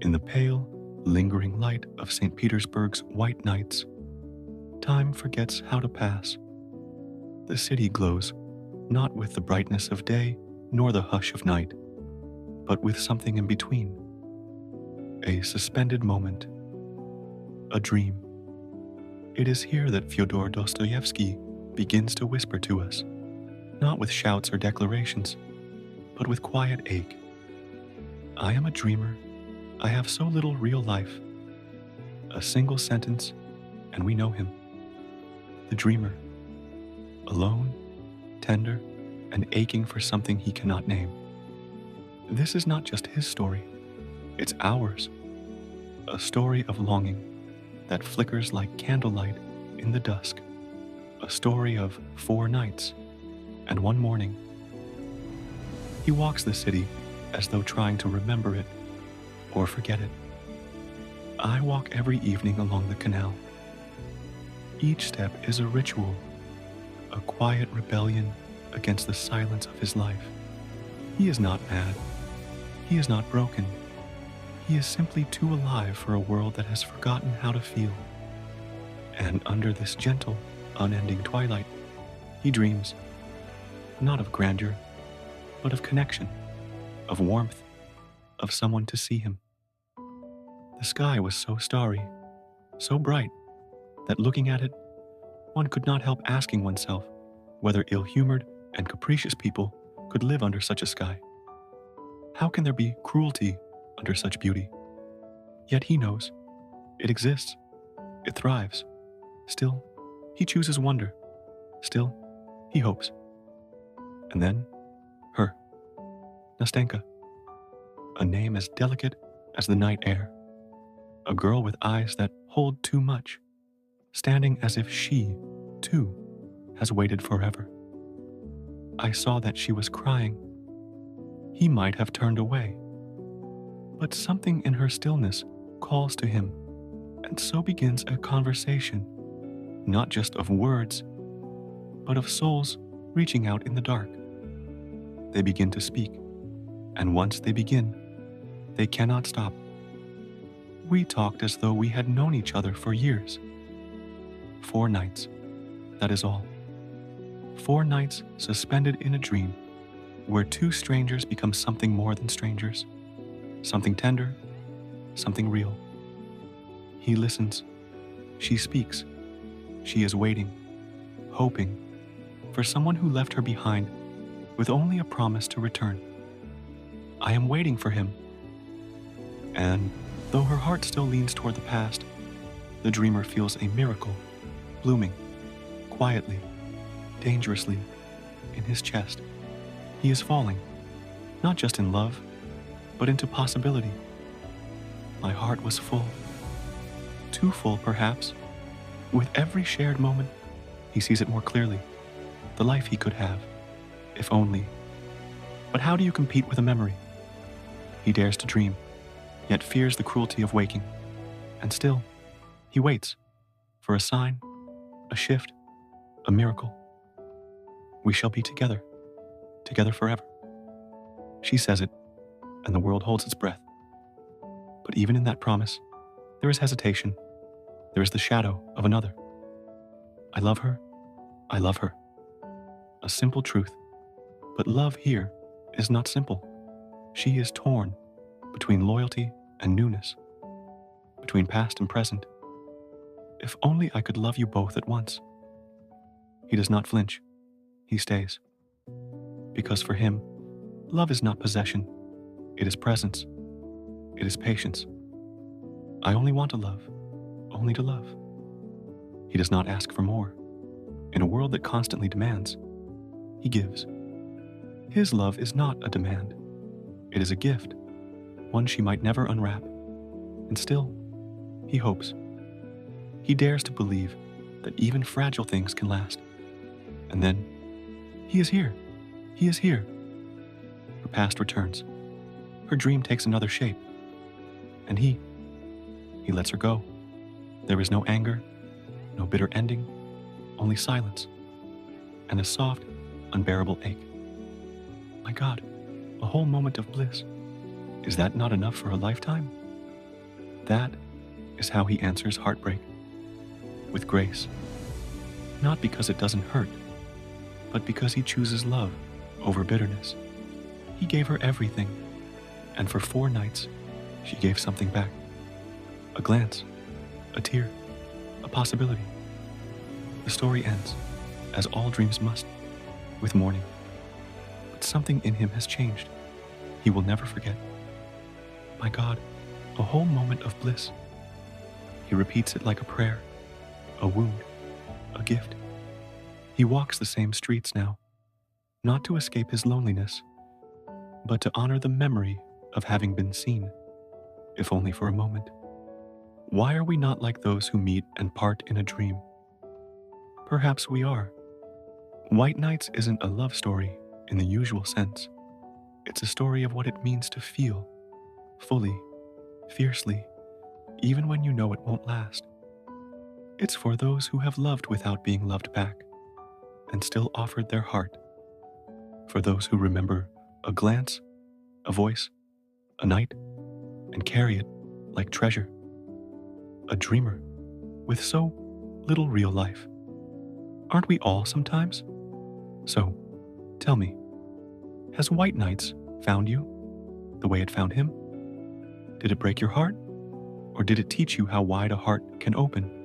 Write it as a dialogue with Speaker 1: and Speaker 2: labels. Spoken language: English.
Speaker 1: In the pale, lingering light of St. Petersburg's white nights, time forgets how to pass. The city glows not with the brightness of day nor the hush of night, but with something in between. A suspended moment, a dream. It is here that Fyodor Dostoevsky begins to whisper to us, not with shouts or declarations, but with quiet ache. I am a dreamer. I have so little real life. A single sentence, and we know him. The dreamer, alone, tender, and aching for something he cannot name. This is not just his story, it's ours. A story of longing that flickers like candlelight in the dusk. A story of 4 nights and 1 morning. He walks the city as though trying to remember it or forget it. I walk every evening along the canal. Each step is a ritual, a quiet rebellion against the silence of his life. He is not mad. He is not broken. He is simply too alive for a world that has forgotten how to feel. And under this gentle, unending twilight, he dreams, not of grandeur, but of connection, of warmth, of someone to see him. The sky was so starry, so bright, that looking at it, one could not help asking oneself whether ill-humored and capricious people could live under such a sky. How can there be cruelty under such beauty? Yet he knows. It exists. It thrives. Still, he chooses wonder. Still, he hopes. And then, her, Nastenka. A name as delicate as the night air. A girl with eyes that hold too much, standing as if she, too, has waited forever. I saw that she was crying. He might have turned away. But something in her stillness calls to him, and so begins a conversation, not just of words, but of souls reaching out in the dark. They begin to speak, and once they begin, they cannot stop. We talked as though we had known each other for years. 4 nights, that is all. 4 nights suspended in a dream, where 2 strangers become something more than strangers, something tender, something real. He listens, she speaks, she is waiting, hoping, for someone who left her behind with only a promise to return. I am waiting for him. And though her heart still leans toward the past, the dreamer feels a miracle blooming, quietly, dangerously, in his chest. He is falling, not just in love, but into possibility. My heart was full. Too full, perhaps. With every shared moment, he sees it more clearly. The life he could have, if only. But how do you compete with a memory? He dares to dream, yet fears the cruelty of waking. And still, he waits for a sign, a shift, a miracle. We shall be together, together forever. She says it, and the world holds its breath. But even in that promise, there is hesitation. There is the shadow of another. I love her. I love her. A simple truth. But love here is not simple. She is torn between loyalty and newness, between past and present. If only I could love you both at once. He does not flinch. He stays. Because for him, love is not possession. It is presence. It is patience. I only want to love, only to love. He does not ask for more. In a world that constantly demands, he gives. His love is not a demand. It is a gift, one she might never unwrap. And still, he hopes. He dares to believe that even fragile things can last. And then, he is here. He is here. Her past returns. Her dream takes another shape. And he lets her go. There is no anger, no bitter ending, only silence, and a soft, unbearable ache. My God, a whole moment of bliss. Is that not enough for a lifetime? That is how he answers heartbreak, with grace. Not because it doesn't hurt, but because he chooses love over bitterness. He gave her everything, and for 4 nights, she gave something back. A glance, a tear, a possibility. The story ends, as all dreams must, with mourning. But something in him has changed. He will never forget. My God, a whole moment of bliss. He repeats it like a prayer, a wound, a gift. He walks the same streets now, not to escape his loneliness, but to honor the memory of having been seen, if only for a moment. Why are we not like those who meet and part in a dream? Perhaps we are. White Nights isn't a love story in the usual sense. It's a story of what it means to feel, fully, fiercely, even when you know it won't last. It's for those who have loved without being loved back, and still offered their heart. For those who remember a glance, a voice, a night, and carry it like treasure. A dreamer with so little real life. Aren't we all sometimes? So, tell me, has White Nights found you the way it found him? Did it break your heart? Or did it teach you how wide a heart can open